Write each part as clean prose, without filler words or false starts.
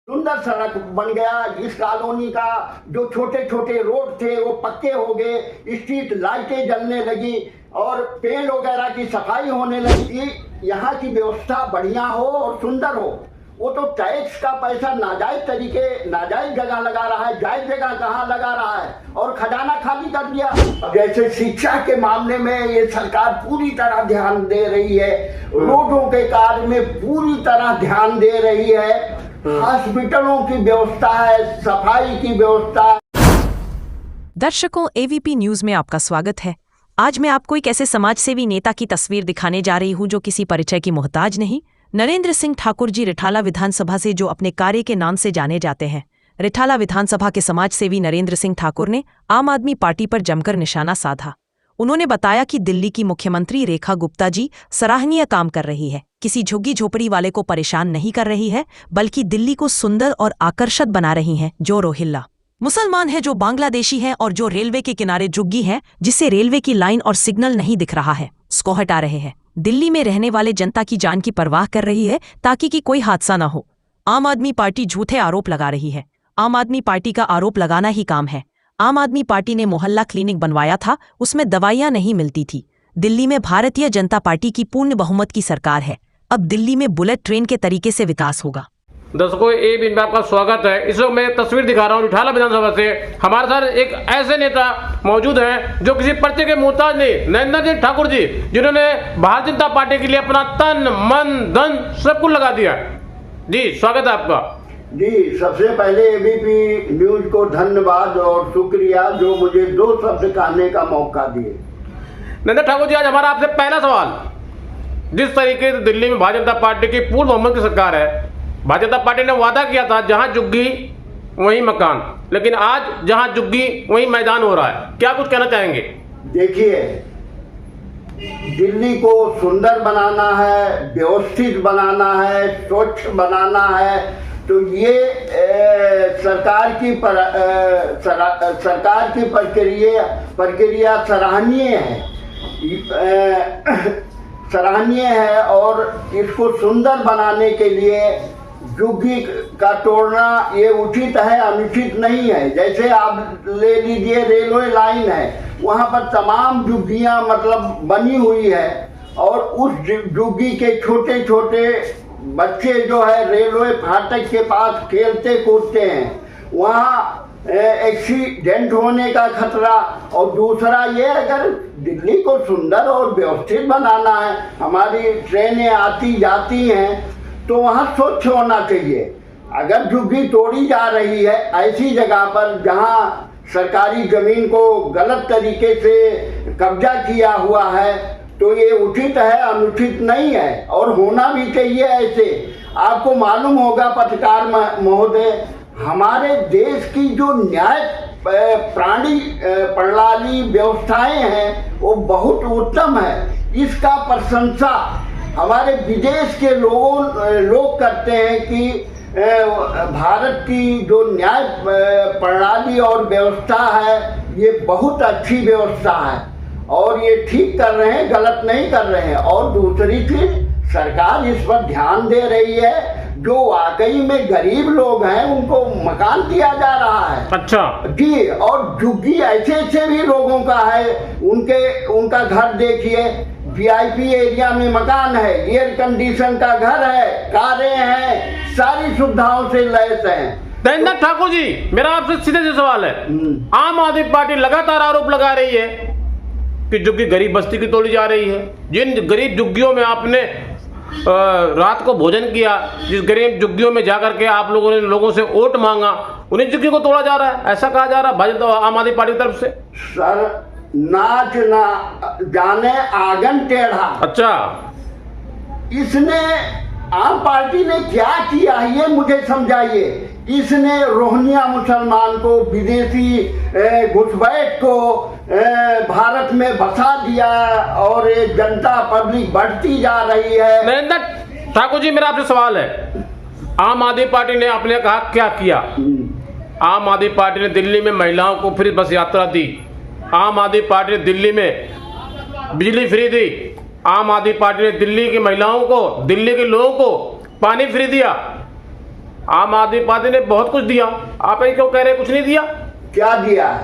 सुंदर सड़क बन गया। इस कॉलोनी का जो छोटे छोटे रोड थे वो पक्के हो गए, स्ट्रीट लाइटें जलने लगी और पेड़ वगैरह की सफाई होने लगी। यहाँ की व्यवस्था बढ़िया हो और सुंदर हो। वो तो टैक्स का पैसा नाजायज जगह लगा रहा है, जायज जगह कहाँ लगा रहा है और खजाना खाली कर दिया। जैसे शिक्षा के मामले में ये सरकार पूरी तरह ध्यान दे रही है, रोडों के कार्य में पूरी तरह ध्यान दे रही है, हॉस्पिटलों की व्यवस्था है, सफाई की व्यवस्था है। दर्शकों, एवीपी न्यूज में आपका स्वागत है। आज मैं आपको एक ऐसे समाजसेवी नेता की तस्वीर दिखाने जा रही हूं जो किसी परिचय की मोहताज नहीं। नरेंद्र सिंह ठाकुर जी रिठाला विधानसभा से जो अपने कार्य के नाम से जाने जाते हैं। रिठाला विधानसभा के समाजसेवी नरेंद्र सिंह ठाकुर ने आम आदमी पार्टी पर जमकर निशाना साधा। उन्होंने बताया कि दिल्ली की मुख्यमंत्री रेखा गुप्ता जी सराहनीय काम कर रही है, किसी झुग्गी झोपड़ी वाले को परेशान नहीं कर रही है, बल्कि दिल्ली को सुंदर और आकर्षक बना रही हैं। जो रोहिल्ला मुसलमान है, जो बांग्लादेशी हैं और जो रेलवे के किनारे झुग्गी हैं, जिससे रेलवे की लाइन और सिग्नल नहीं दिख रहा है, उसको हटा रहे हैं। दिल्ली में रहने वाले जनता की जान की परवाह कर रही है ताकि कि कोई हादसा न हो। आम आदमी पार्टी झूठे आरोप लगा रही है। आम आदमी पार्टी का आरोप लगाना ही काम है। आम आदमी पार्टी ने मोहल्ला क्लिनिक बनवाया था, उसमें दवाइयां नहीं मिलती थी। दिल्ली में भारतीय जनता पार्टी की पूर्ण बहुमत की सरकार है। अब दिल्ली में बुलेट ट्रेन के तरीके से विकास होगा। दर्शकों, ए बिन में आपका स्वागत है। इस वक्त मैं तस्वीर दिखा रहा हूँ रिठाला विधानसभा से। हमारे साथ एक ऐसे नेता मौजूद हैं जो किसी पर्चे के मोहताज नहीं, नरेंद्र सिंह ठाकुर जी, जिन्होंने भारतीय जनता पार्टी के लिए अपना तन मन धन सब कुछ लगा दिया। जी स्वागत है आपका। जी, सबसे पहले एबीपी न्यूज को धन्यवाद और शुक्रिया जो मुझे 2 शब्द कहने का मौका दिए। नरेंद्र ठाकुर जी, आज हमारा आपसे पहला सवाल, जिस तरीके से दिल्ली में भारतीय जनता पार्टी की पूर्ण बहुमत की सरकार है, भारतीय जनता पार्टी ने वादा किया था जहां झुग्गी वहीं मकान, लेकिन आज जहां झुग्गी वहीं मैदान हो रहा है। क्या कुछ कहना चाहेंगे? देखिए, दिल्ली को सुंदर बनाना है, व्यवस्थित बनाना है, स्वच्छ बनाना है, तो ये सरकार की प्रक्रिया सराहनीय है और इसको सुंदर बनाने के लिए झुग्गी का तोड़ना ये उचित है, अनुचित नहीं है। जैसे आप ले लीजिए, रेलवे लाइन है, वहाँ पर तमाम झुग्गियाँ मतलब बनी हुई है और उस झुग्गी के छोटे छोटे बच्चे जो है रेलवे फाटक के पास खेलते कूदते हैं, वहाँ एक्सीडेंट होने का खतरा। और दूसरा ये, अगर दिल्ली को सुंदर और व्यवस्थित बनाना है, हमारी ट्रेनें आती जाती हैं, तो वहाँ स्वच्छ होना चाहिए। अगर झुग्गी तोड़ी जा रही है ऐसी जगह पर जहाँ सरकारी जमीन को गलत तरीके से कब्जा किया हुआ है, तो ये उचित है, अनुचित नहीं है और होना भी चाहिए ऐसे। आपको मालूम होगा पत्रकार महोदय, हमारे देश की जो न्याय प्रणाली व्यवस्थाएं हैं वो बहुत उत्तम है। इसका प्रशंसा हमारे विदेश के लोग करते हैं कि भारत की जो न्याय प्रणाली और व्यवस्था है ये बहुत अच्छी व्यवस्था है और ये ठीक कर रहे हैं, गलत नहीं कर रहे हैं। और दूसरी चीज, सरकार इस पर ध्यान दे रही है, जो वाकई में गरीब लोग हैं उनको मकान दिया जा रहा है। अच्छा जी, और झुग्गी ऐसे भी लोगों का है, उनका घर देखिए, वीआईपी एरिया में मकान है, एयर कंडीशन का घर है, कारें हैं, सारी सुविधाओं से लैस हैं। नरेंद्र ठाकुर जी, मेरा आपसे सीधे से सवाल है, आम आदमी पार्टी लगातार आरोप लगा रही है कि झुग्गी गरीब बस्ती की तोड़ी जा रही है। जिन गरीब झुग्गियों में आपने रात को भोजन किया, जिस गरीब झुग्गियों में जाकर के आप लोगों ने लोगों से वोट मांगा, उन्हीं झुग्गी को तोड़ा जा रहा है, ऐसा कहा जा रहा है भाजपा आम आदमी पार्टी की तरफ से। सर, नाच ना जाने आंगन टेढ़ा। अच्छा, इसने आम पार्टी ने क्या किया ये मुझे समझाइए। इसने रोहिंग्या मुसलमान को, विदेशी घुसपैठ को भारत में बसा दिया और ये जनता पब्लिक बढ़ती जा रही है। नरेंद्र ठाकुर जी, मेरा आपसे सवाल है, आम आदमी पार्टी ने आपने कहा क्या किया? आम आदमी पार्टी ने दिल्ली में महिलाओं को फ्री बस यात्रा दी, आम आदमी पार्टी ने दिल्ली में बिजली फ्री दी, आम आदमी पार्टी ने दिल्ली की महिलाओं को, दिल्ली के लोगों को पानी फ्री दिया। आम आदमी पार्टी ने बहुत कुछ दिया, आप ये क्यों कह रहे हैं कुछ नहीं दिया? क्या दिया है?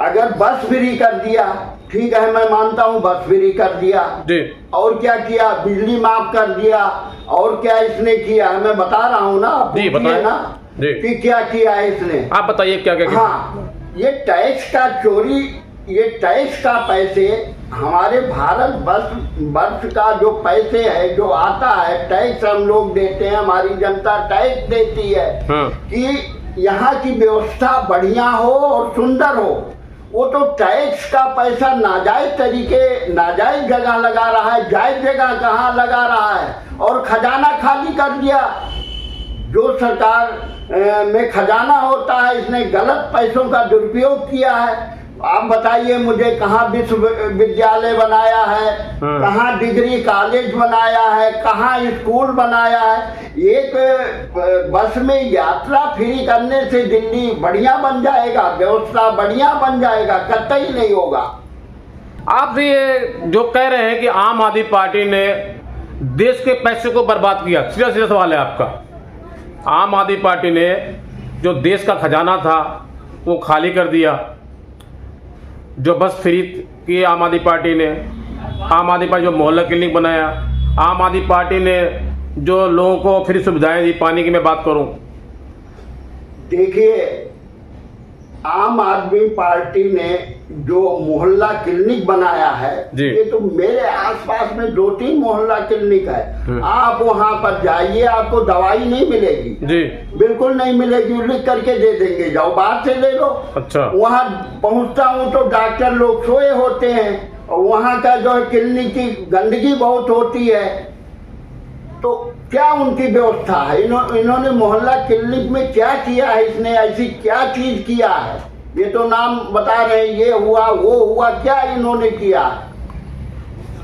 अगर बस फ्री कर दिया, ठीक है, मैं मानता हूँ बस फ्री कर दिया जी। और क्या किया? बिजली माफ कर दिया। और क्या इसने किया? मैं बता रहा हूँ ना, आप जी, पूछिए बताएं। ना जी। कि क्या किया है इसने। आप बताइए क्या क्या किया? हाँ, ये टैक्स का चोरी, ये टैक्स का पैसे हमारे भारत वर्ष का जो पैसे है, जो आता है, टैक्स हम लोग देते हैं, हमारी जनता टैक्स देती है कि यहाँ की व्यवस्था बढ़िया हो और सुंदर हो। वो तो टैक्स का पैसा नाजायज तरीके, नाजायज जगह लगा रहा है, जायज जगह कहाँ लगा रहा है, और खजाना खाली कर दिया। जो सरकार में खजाना होता है, इसने गलत पैसों का दुरुपयोग किया है। आप बताइए मुझे, कहाँ विश्वविद्यालय बनाया है, कहाँ डिग्री कॉलेज बनाया है, कहाँ स्कूल बनाया है? एक बस में यात्रा फ्री करने से दिल्ली बढ़िया बन जाएगा, व्यवस्था बढ़िया बन जाएगा? कतई नहीं होगा। आप ये जो कह रहे हैं कि आम आदमी पार्टी ने देश के पैसे को बर्बाद किया, सीधा सीधा सवाल है आपका। आम आदमी पार्टी ने जो देश का खजाना था वो खाली कर दिया। जो बस फ्री की आम आदमी पार्टी ने, आम आदमी पार्टी जो मोहल्ला क्लिनिक बनाया, आम आदमी पार्टी ने जो लोगों को फ्री सुविधाएं दी, पानी की मैं बात करूं। देखिए, आम आदमी पार्टी ने जो मोहल्ला क्लिनिक बनाया है, ये तो मेरे आसपास में 2-3 मोहल्ला क्लिनिक है। आप वहां पर जाइए, आपको दवाई नहीं मिलेगी जी, बिल्कुल नहीं मिलेगी, लिख करके दे देंगे, जाओ बाहर से ले लो। अच्छा। वहां पहुंचता हूं तो डॉक्टर लोग सोए होते हैं, और वहां का जो है क्लिनिक की गंदगी बहुत होती है। तो क्या उनकी व्यवस्था है? इन्होंने मोहल्ला क्लिनिक में क्या किया है? इसने ऐसी क्या चीज किया है? ये तो नाम बता रहे हैं, ये हुआ वो हुआ, क्या इन्होंने किया?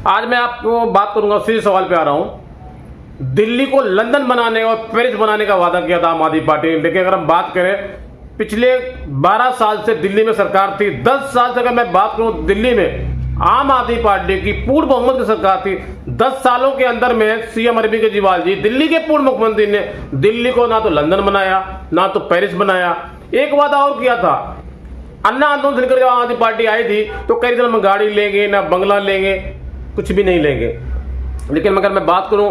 आज मैं आपको बात करूंगा, सीधे सवाल पे आ रहा हूं। दिल्ली को लंदन बनाने और पेरिस बनाने का वादा किया था आम आदमी पार्टी ने, लेकिन अगर हम बात करें पिछले 12 साल से दिल्ली में सरकार थी, 10 साल से अगर मैं बात करूं दिल्ली में आम आदमी पार्टी की पूर्ण बहुमत की सरकार थी। 10 सालों के अंदर में सीएम अरविंद केजरीवाल जी, दिल्ली के पूर्व मुख्यमंत्री ने दिल्ली को ना तो लंदन बनाया, ना तो पेरिस बनाया। एक वादा और किया था, अन्ना आंदोलन से निकल के आम आदमी पार्टी आई थी तो कई दिन हम गाड़ी लेंगे, ना बंगला लेंगे, कुछ भी नहीं लेंगे। लेकिन अगर मैं बात करूं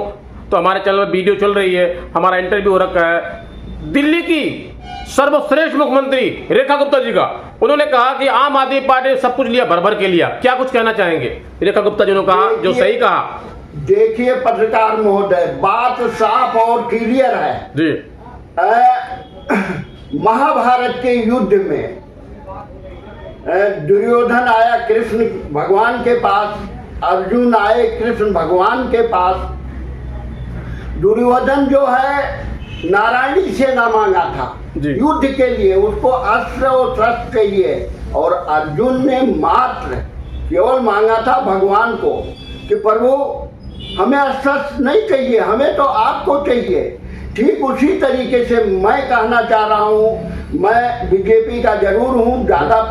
तो हमारे चैनल में वीडियो चल रही है, हमारा इंटरव्यू हो रखा है दिल्ली की सर्वश्रेष्ठ मुख्यमंत्री रेखा गुप्ता जी का। उन्होंने कहा कि आम आदमी पार्टी ने सब कुछ लिया, भर भर के लिया। क्या कुछ कहना चाहेंगे रेखा गुप्ता जी ने कहा, जो सही कहा? देखिए पत्रकार महोदय, बात साफ और क्लियर है जी। महाभारत के युद्ध में दुर्योधन आया कृष्ण भगवान के पास, अर्जुन आए कृष्ण भगवान के पास। दुर्योधन जो है नारायणी से ना मांगा था युद्ध के लिए, उसको अस्त्र और शस्त्र चाहिए, और अर्जुन ने मात्र केवल मांगा था भगवान को कि प्रभु हमें अस्त्र नहीं चाहिए, हमें तो आपको चाहिए। ठीक उसी तरीके से मैं कहना चाह रहा हूँ, मैं बीजेपी का जरूर हूँ, ज्यादा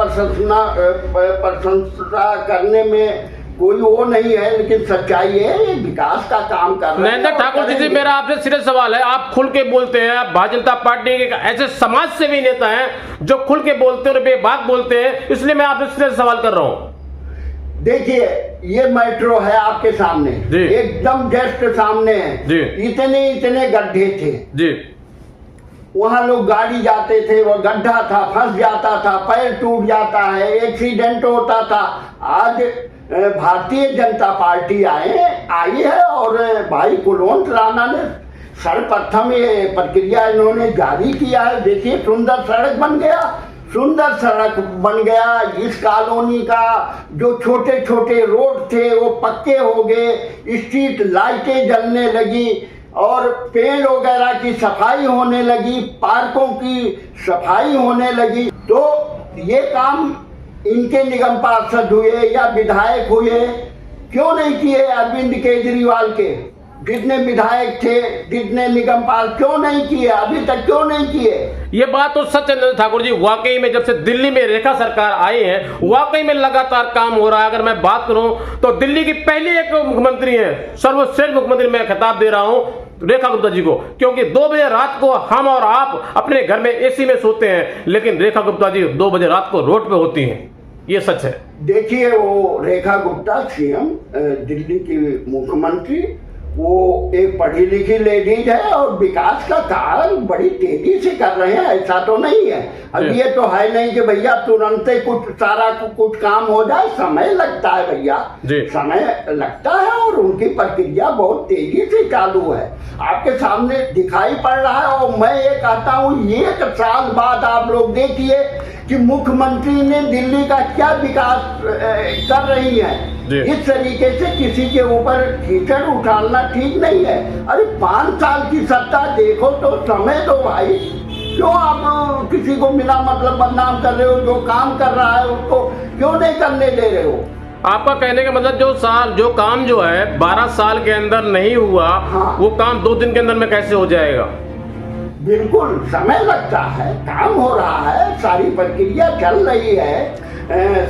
प्रशंसा करने में कोई वो नहीं है, लेकिन सच्चाई है, ये विकास का काम कर रहे हैं। नरेंद्र ठाकुर जी, मेरा आपसे सीधा सवाल है, आप खुल के बोलते हैं, आप भारतीय जनता पार्टी के ऐसे समाज सेवी नेता हैं जो खुल के बोलते हैं और बेबाक बोलते हैं, इसलिए मैं आपसे सीधे सवाल कर रहा हूँ। देखिए, ये मेट्रो है आपके सामने, एकदम जस्ट सामने है, इतने गड्ढे थे जी, वहां लोग गाड़ी जाते थे, वो गड्ढा था, फंस जाता था, पैर टूट जाता है, एक्सीडेंट होता था। आज भारतीय जनता पार्टी आई है और भाई कुलवंत राणा ने सर्वप्रथम ये प्रक्रिया इन्होंने जारी किया है। देखिए सुंदर सड़क बन गया, सुंदर सड़क बन गया। इस कॉलोनी का जो छोटे छोटे रोड थे वो पक्के हो गए, स्ट्रीट लाइटें जलने लगी और पेड़ वगैरह की सफाई होने लगी, पार्कों की सफाई होने लगी। तो ये काम इनके निगम पार्षद हुए या विधायक हुए, क्यों नहीं किए अरविंद केजरीवाल के? जितने विधायक थे, जितने निगम पार्षद, क्यों नहीं किए अभी तक, क्यों नहीं किए? ये बात तो सच है नरेंद्र ठाकुर जी, वाकई में जब से दिल्ली में रेखा सरकार आई है, वाकई में लगातार काम हो रहा है। अगर मैं बात करूं तो दिल्ली की पहली एक मुख्यमंत्री है, सर्वश्रेष्ठ मुख्यमंत्री मैं खिताब दे रहा हूं, रेखा गुप्ता जी को, क्योंकि 2 बजे रात को हम और आप अपने घर में एसी में सोते हैं, लेकिन रेखा गुप्ता जी 2 बजे रात को रोड पे होती हैं। ये सच है। देखिए, वो रेखा गुप्ता सीएम दिल्ली की मुख्यमंत्री, वो एक पढ़ी लिखी लेडीज है और विकास का कार्य बड़ी तेजी से कर रहे हैं, ऐसा तो नहीं है। अब ये तो है नहीं कि भैया तुरंत ही कुछ काम हो जाए, समय लगता है भैया, समय लगता है और उनकी प्रक्रिया बहुत तेजी से चालू है, आपके सामने दिखाई पड़ रहा है। और मैं ये कहता हूँ 1 साल बाद आप लोग देखिए कि मुख्यमंत्री ने दिल्ली का क्या विकास कर रही है। इस तरीके से किसी के ऊपर कीचड़ उछालना ठीक नहीं है। अरे 5 साल की सत्ता देखो तो समय दो भाई, क्यों आप किसी को बिना मतलब बदनाम कर रहे हो? जो काम कर रहा है उसको क्यों नहीं करने दे रहे हो? आपका कहने का मतलब जो काम जो है 12 साल के अंदर नहीं हुआ, हाँ। वो काम 2 दिन के अंदर में कैसे हो जाएगा? बिल्कुल समय लगता है, काम हो रहा है, सारी प्रक्रिया चल रही है,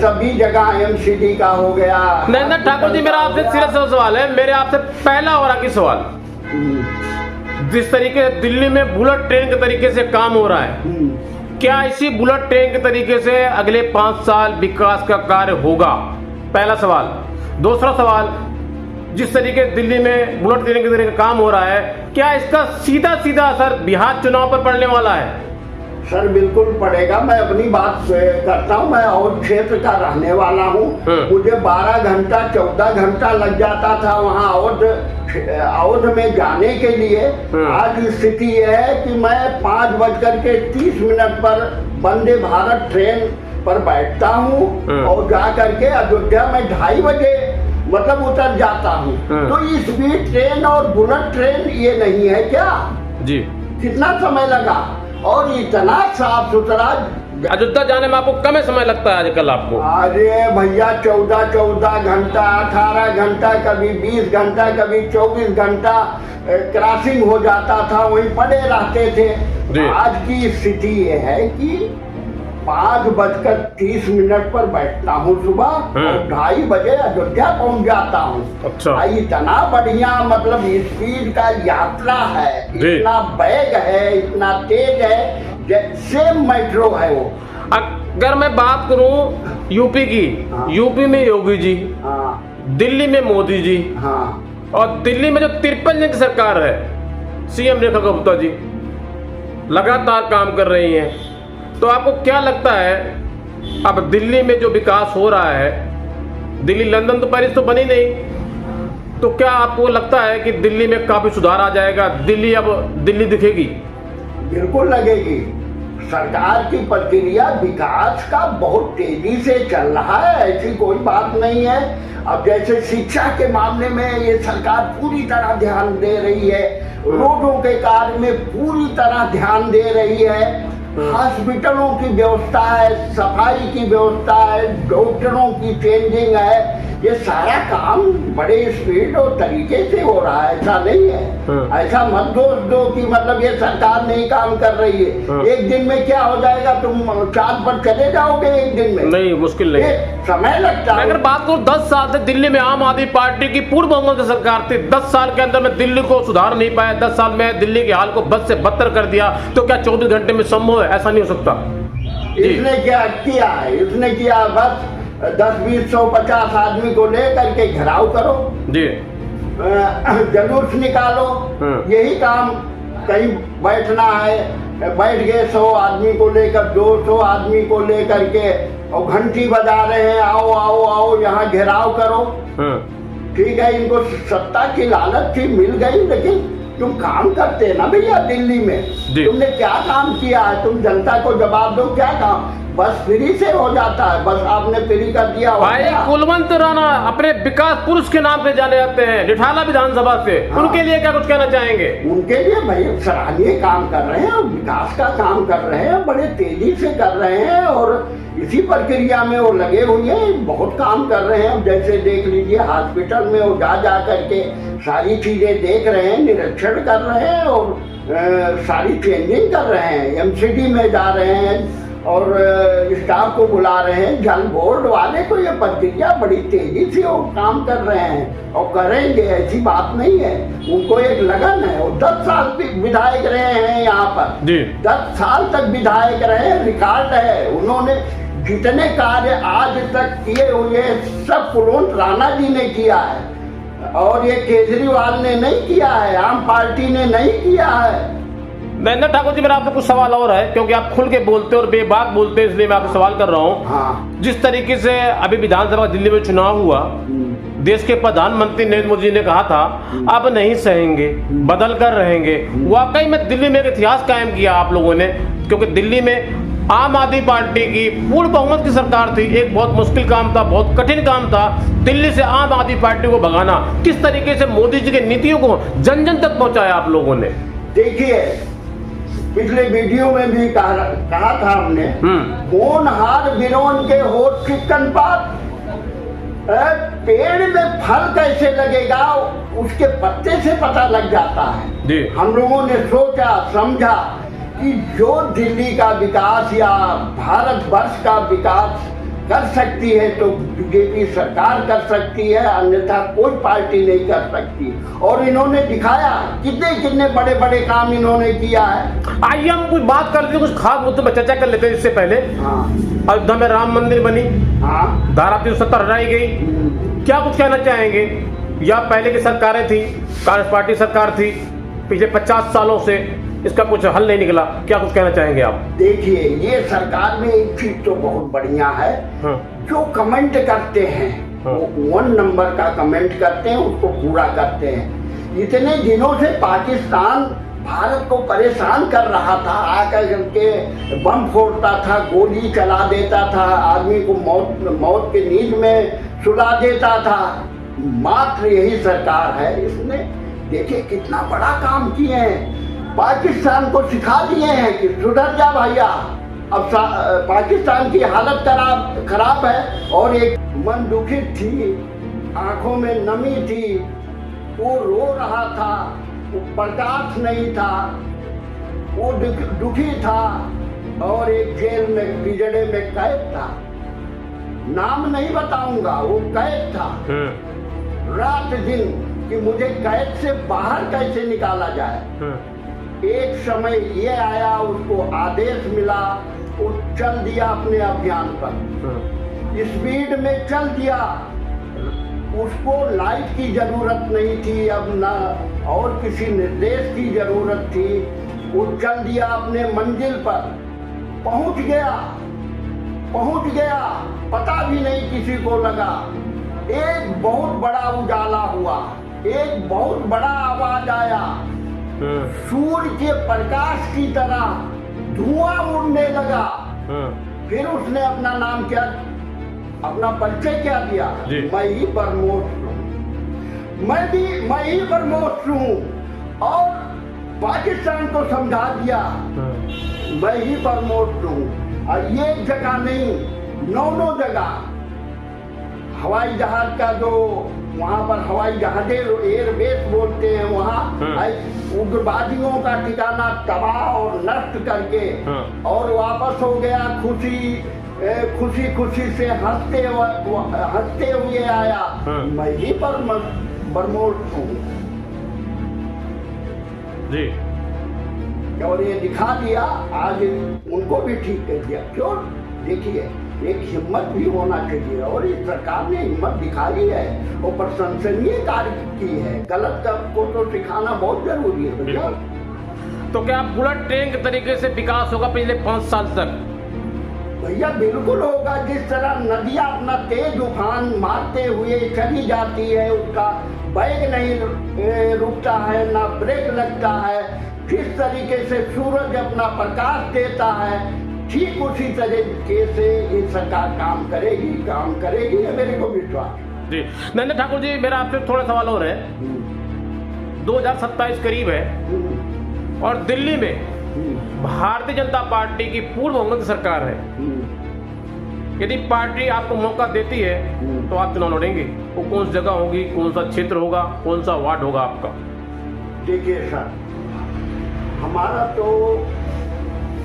सभी जगह एमसीडी का हो गया। नरेंद्र ठाकुर जी, मेरा आपसे सीधा सवाल है, मेरे आपसे पहला और आखिरी सवाल, जिस तरीके से दिल्ली में बुलेट ट्रेन के तरीके से काम हो रहा है, क्या इसी बुलेट ट्रेन के तरीके से अगले 5 साल विकास का कार्य होगा? पहला सवाल। दूसरा सवाल, जिस तरीके दिल्ली में बुलेट ट्रेन के तरीके काम हो रहा है, क्या इसका सीधा सीधा असर बिहार चुनाव पर पड़ने वाला है? सर बिल्कुल पड़ेगा। मैं अपनी बात करता हूँ, मैं अवध क्षेत्र का रहने वाला हूँ। मुझे 12 घंटा 14 घंटा लग जाता था वहाँ अवध में जाने के लिए। आज स्थिति यह है कि मैं 5:30 पर वंदे भारत ट्रेन पर बैठता हूँ और जा करके अयोध्या में 2:30 बजे मतलब उतर जाता हूँ। तो स्पीड ट्रेन और बुलेट ट्रेन ये नहीं है क्या जी? कितना समय लगा और इतना साफ सुथरा। अयोध्या जाने में आपको कम समय लगता है आजकल आपको? अरे भैया 14 घंटा 18 घंटा, कभी 20 घंटा, कभी 24 घंटा क्रॉसिंग हो जाता था, वहीं पड़े रहते थे। आज की स्थिति ये है कि 5:30 पर बैठता हूँ सुबह और 2:30 बजे अयोध्या पहुँच जाता हूँ। अच्छा। इतना बढ़िया मतलब स्पीड का यात्रा है, इतना वेग है, इतना तेज है, जैसे मेट्रो है वो। अगर मैं बात करूँ यूपी की, यूपी में योगी जी, दिल्ली में मोदी जी, और दिल्ली में जो 53 जन की सरकार है, सीएम रेखा गुप्ता जी लगातार काम कर रही हैं। तो आपको क्या लगता है, अब दिल्ली में जो विकास हो रहा है, दिल्ली लंदन तो पेरिस तो बनी नहीं, तो क्या आपको लगता है कि दिल्ली में काफी सुधार आ जाएगा? दिल्ली अब दिल्ली दिखेगी? बिल्कुल लगेगी। सरकार की प्रक्रिया विकास का बहुत तेजी से चल रहा है, ऐसी कोई बात नहीं है। अब जैसे शिक्षा के मामले में ये सरकार पूरी तरह ध्यान दे रही है, रोडों के कार्य में पूरी तरह ध्यान दे रही है, हॉस्पिटलों की व्यवस्था है, सफाई की व्यवस्था है, डॉक्टरों की ट्रेनिंग है, ये सारा काम बड़े स्पीड और तरीके से हो रहा है। ऐसा नहीं है, ऐसा मत दोष दो कि मतलब ये सरकार नहीं काम कर रही है। एक दिन में क्या हो जाएगा, तुम चांद पर चले जाओगे एक दिन में? नहीं, मुश्किल नहीं, समय लगता है। अगर बात करूं 10 साल से दिल्ली में आम आदमी पार्टी की पूर्ण बहुमत सरकार थी, 10 साल के अंदर में दिल्ली को सुधार नहीं पाया, 10 साल में दिल्ली के हाल को बद से बदतर कर दिया, तो क्या 24 घंटे में संभव है? ऐसा नहीं हो सकता। इसने क्या किया है? इसने किया बस 10, 20, 100, 50 आदमी को लेकर के घेराव करो जी, जुलूस निकालो, यही काम। कहीं बैठना है, बैठ गए 100 आदमी को लेकर, 200 आदमी को लेकर के और घंटी बजा रहे हैं, आओ आओ आओ यहाँ घेराव करो। ठीक है, इनको सत्ता की लालच थी, मिल गई, लेकिन तुम काम करते ना भैया दिल्ली में, तुमने क्या काम किया है? तुम जनता को जवाब दो, क्या काम? बस फ्री से हो जाता है, बस आपने फ्री कर दिया। भाई कुलवंत राणा अपने विकास पुरुष के नाम से जाने जाते हैं, रिठाला विधानसभा से, उनके लिए क्या कुछ कहना चाहेंगे? उनके लिए भाई सराहनीय काम कर रहे हैं, विकास का काम कर रहे हैं, बड़े तेजी से कर रहे हैं और इसी प्रक्रिया में वो लगे हुए हैं, बहुत काम कर रहे हैं। जैसे देख लीजिए हॉस्पिटल में वो जा करके सारी चीजें देख रहे हैं, निरीक्षण कर रहे हैं और सारी ट्रेनिंग कर रहे हैं, एमसीडी में जा रहे हैं और स्टाफ को बुला रहे हैं। जल बोर्ड वाले को ये प्रतिक्रिया बड़ी तेजी से वो काम कर रहे हैं और करेंगे, ऐसी बात नहीं है। उनको एक लगन है। वो 10 साल विधायक रहे हैं यहाँ पर, 10 साल तक विधायक रहे, रिकॉर्ड है। उन्होंने जितने कार्य आज तक किए हुए सब कुलवंत राणा जी ने किया है और ये केजरीवाल ने नहीं किया है, आम पार्टी ने नहीं किया है। नरेंद्र ठाकुर जी, मेरा आपसे कुछ सवाल और है, क्योंकि आप खुल के बोलते और बेबाक बोलते हैं, इसलिए मैं आपसे सवाल कर रहा हूँ। हाँ। जिस तरीके से अभी विधानसभा दिल्ली में चुनाव हुआ, देश के प्रधानमंत्री नरेंद्र मोदी जी ने कहा था अब नहीं सहेंगे, बदल कर रहेंगे। वाकई में दिल्ली में एक इतिहास कायम किया आप लोगों ने, क्योंकि दिल्ली में आम आदमी पार्टी की पूर्ण बहुमत की सरकार थी। एक बहुत मुश्किल काम था, बहुत कठिन काम था दिल्ली से आम आदमी पार्टी को भगाना। किस तरीके से मोदी जी की नीतियों को जन जन तक पहुंचाया आप लोगों ने? देखिए, पिछले वीडियो में भी कहा था हमने, होनहार बिरोन के होठ चिकन पात। पेड़ में फल कैसे लगेगा उसके पत्ते से पता लग जाता है। हम लोगों ने सोचा समझा कि जो दिल्ली का विकास या भारतवर्ष का विकास कर सकती है तो बीजेपी सरकार कर सकती है, अन्यथा कोई पार्टी नहीं कर सकती। और इन्होंने दिखाया कितने कितने बड़े बड़े काम इन्होंने किया है। आइए हम कुछ बात करते हैं, कुछ खास मुद्दों पर चर्चा कर लेते हैं। इससे पहले अयोध्या में राम मंदिर बनी, धारा 370 हटाई गई, क्या कुछ कहना चाहेंगे? या पहले की सरकारें थी, कांग्रेस पार्टी सरकार थी, पिछले 50 सालों से इसका कुछ हल नहीं निकला, क्या कुछ कहना चाहेंगे आप? देखिए, ये सरकार में एक चीज तो बहुत बढ़िया है, जो कमेंट करते हैं वो 1 नंबर का कमेंट करते हैं, उसको पूरा करते हैं। इतने दिनों से पाकिस्तान भारत को परेशान कर रहा था, आकर के बम फोड़ता था, गोली चला देता था, आदमी को मौत के नींद में सुला देता था। मात्र यही सरकार है, इसने देखिए कितना बड़ा काम किए हैं। पाकिस्तान को सिखा दिए हैं कि सुधर जा भैया। अब पाकिस्तान की हालत खराब है और एक मन दुखित थी, आंखों में नमी थी, वो रो रहा था, वो प्रकाश नहीं था, वो दुखी था और एक जेल में पिंजड़े में कैद था। नाम नहीं बताऊंगा, वो कैद था रात दिन कि मुझे कैद से बाहर कैसे निकाला जाए। एक समय ये आया, उसको आदेश मिला, वो चल दिया अपने अभियान पर, स्पीड में चल दिया। उसको लाइट की जरूरत नहीं थी, अब ना और किसी निर्देश की जरूरत थी। वो चल दिया अपने मंजिल पर, पहुंच गया, पता भी नहीं किसी को लगा। एक बहुत बड़ा उजाला हुआ, एक बहुत बड़ा आवाज आया, सूर्य के प्रकाश की तरह धुआं उड़ने लगा। फिर उसने अपना नाम क्या, अपना परिचय क्या दिया? मैं ही परमोष हूँ, मैं ही परमोष हूँ। और पाकिस्तान को समझा दिया मैं ही परमोष हूँ। और ये जगह नहीं, 9 जगह हवाई जहाज का जो वहाँ पर हवाई जहाजे एयरबेस बोलते हैं, वहाँ उग्रवादियों का ठिकाना तबाह और नष्ट करके और वापस हो गया। खुशी से हंसते हुए आया, मैं ही परमोष हूँ जी। और ये दिखा दिया, आज उनको भी ठीक कर दिया। क्यों? देखिए, एक हिम्मत भी होना चाहिए और इस सरकार ने हिम्मत दिखाई है और प्रशंसनीय कार्य की है। गलत को तो सिखाना बहुत जरूरी है भैया। तो क्या बुलेट ट्रेन के तरीके से विकास होगा पिछले 5 साल तक? भैया बिल्कुल होगा। जिस तरह नदियां अपना तेज उफान मारते हुए चली जाती है, उसका बैग नहीं रुकता है, ना ब्रेक लगता है, जिस तरीके से सूरज अपना प्रकाश देता है, ठीक उसी तरीके से ये सरकार काम करेगी, मेरे को विश्वास जी। नरेंद्र ठाकुर जी, मेरा आपसे थोड़ा सवाल और है। 2027 करीब है और दिल्ली में भारतीय जनता पार्टी की पूर्ण बहुमत सरकार है। यदि पार्टी आपको मौका देती है तो आप चुनाव लड़ेंगे? वो कौन सी जगह होगी, कौन सा क्षेत्र होगा, कौन सा वार्ड होगा आपका? देखिए सर, हमारा तो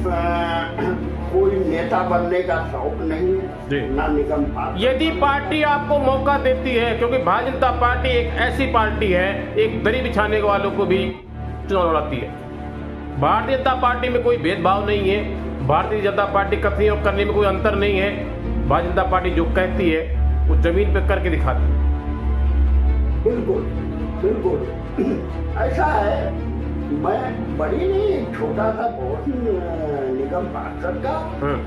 कोई नेता बनने का शौक नहीं जी। है, ना निगम पास। यदि पार्टी आपको मौका देती है, क्योंकि भारतीय जनता पार्टी एक ऐसी पार्टी है, एक दरी बिछाने वालों को भी चुनाव लड़ाती है। भारतीय जनता पार्टी में कोई भेदभाव नहीं है, भारतीय जनता पार्टी कथनी और करने में कोई अंतर नहीं है। भारतीय जनता पार्टी जो कहती है वो जमीन पे करके दिखाती है। बिल्कुल बिल्कुल ऐसा है। मैं बड़ी नहीं, छोटा सा बहुत निगम पार्षद का,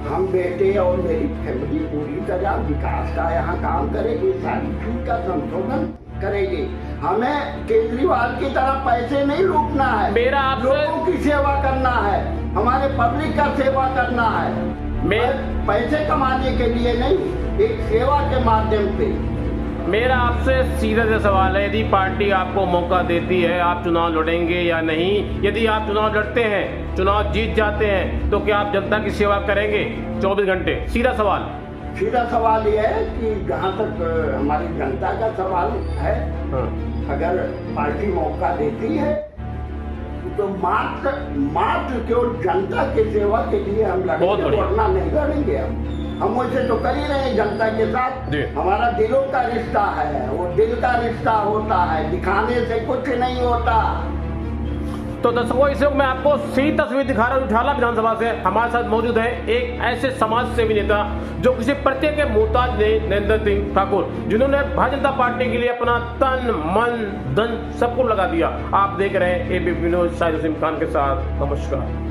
हम बेटे और मेरी फैमिली पूरी तरह विकास का यहाँ काम करेगी, सारी चीज का संशोधन करेगी। हमें केजरीवाल की तरह पैसे नहीं लूटना है, मेरा आपसे लोगों की सेवा करना है, हमारे पब्लिक का सेवा करना है। पैसे कमाने के लिए नहीं, एक सेवा के माध्यम से। मेरा आपसे सीधा सा सवाल है, यदि पार्टी आपको मौका देती है, आप चुनाव लड़ेंगे या नहीं? यदि आप चुनाव लड़ते हैं, चुनाव जीत जाते हैं, तो क्या आप जनता की सेवा करेंगे 24 घंटे? सीधा सवाल। सीधा सवाल यह है कि जहाँ तक हमारी जनता का सवाल है, अगर पार्टी मौका देती है तो मात्र केवल जनता की सेवा के लिए हम लड़ेंगे, वरना नहीं लड़ेंगे। हम वैसे तो कर ही रहे हैं जनता के साथ। हमारा दिलों का रिश्ता है, वो दिल का रिश्ता होता है, दिखाने से कुछ नहीं होता। तो दर्शकों, इसे मैं आपको सही तस्वीर दिखा रहा हूँ रिठाला विधानसभा से। हमारे साथ मौजूद है एक ऐसे समाज सेवी नेता जो किसी प्रत्यय के मोहताज नहीं, नरेंद्र सिंह ठाकुर, जिन्होंने भारतीय जनता पार्टी के लिए अपना तन मन धन सब कुछ लगा दिया। आप देख रहे हैं एबीपी न्यूज़, शाहिद उस्मान खान के साथ। नमस्कार।